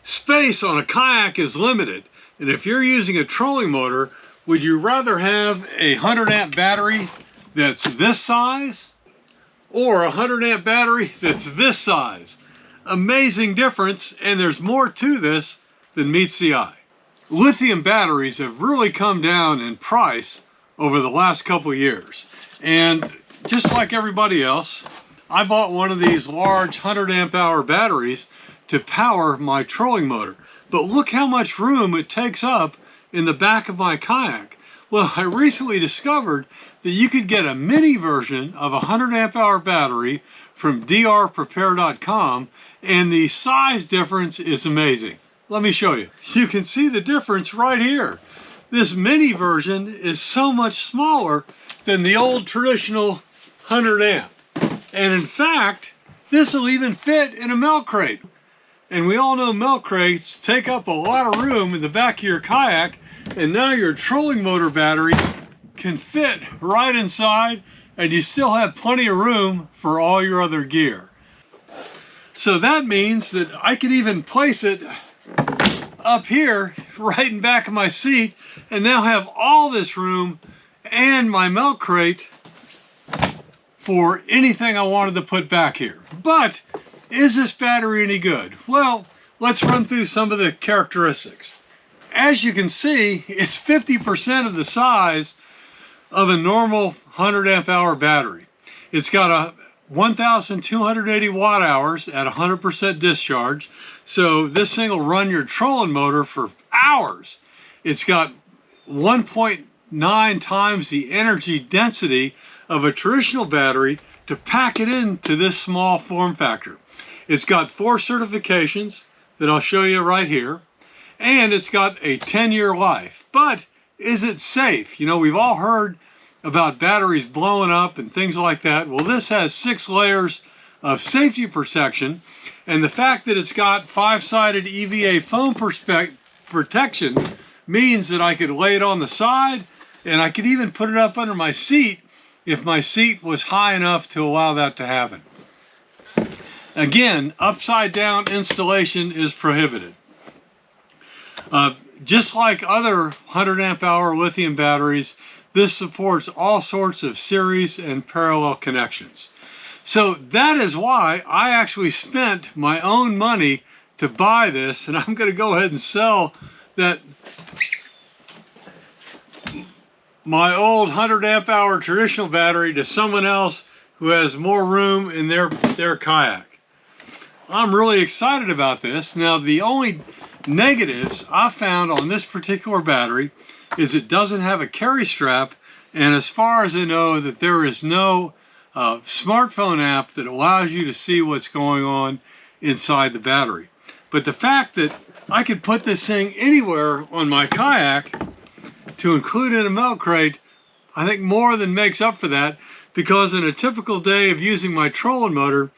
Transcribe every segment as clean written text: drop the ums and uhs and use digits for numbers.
Space on a kayak is limited, and if you're using a trolling motor, would you rather have a 100 amp battery that's this size or a 100 amp battery that's this size? Amazing difference, and there's more to this than meets the eye. Lithium batteries have really come down in price over the last couple years, and just like everybody else, I bought one of these large 100 amp hour batteries to power my trolling motor. But look how much room it takes up in the back of my kayak. Well, I recently discovered that you could get a mini version of a 100 amp hour battery from drprepare.com, and the size difference is amazing. Let me show you. You can see the difference right here. This mini version is so much smaller than the old traditional 100 amp. And in fact, this will even fit in a milk crate. And we all know milk crates take up a lot of room in the back of your kayak, and now your trolling motor battery can fit right inside, and you still have plenty of room for all your other gear. So that means that I could even place it up here right in back of my seat and now have all this room and my milk crate for anything I wanted to put back here. But is this battery any good? Well, let's run through some of the characteristics. As you can see, it's 50% of the size of a normal 100 amp hour battery. It's got a 1,280 watt hours at 100% discharge, so this thing will run your trolling motor for hours. It's got 1.9 times the energy density of a traditional battery to pack it into this small form factor. It's got 4 certifications that I'll show you right here, and it's got a 10-year life. But is it safe? You know, we've all heard about batteries blowing up and things like that. Well, this has 6 layers of safety protection, and the fact that it's got 5-sided EVA foam protection means that I could lay it on the side, and I could even put it up under my seat if my seat was high enough to allow that to happen. Again, upside down installation is prohibited. Just like other 100 amp hour lithium batteries, this supports all sorts of series and parallel connections. So that is why I actually spent my own money to buy this, and I'm going to go ahead and sell my old 100 amp hour traditional battery to someone else who has more room in their kayak. I'm really excited about this. Now, the only negatives I found on this particular battery is it doesn't have a carry strap, and as far as I know, that there is no smartphone app that allows you to see what's going on inside the battery. But the fact that I could put this thing anywhere on my kayak, to include in a milk crate, I think more than makes up for that, because in a typical day of using my trolling motor,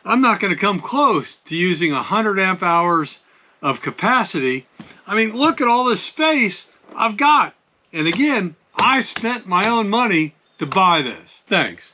I'm not going to come close to using 100 amp hours of capacity. I mean, look at all this space I've got. And again, I spent my own money to buy this. Thanks.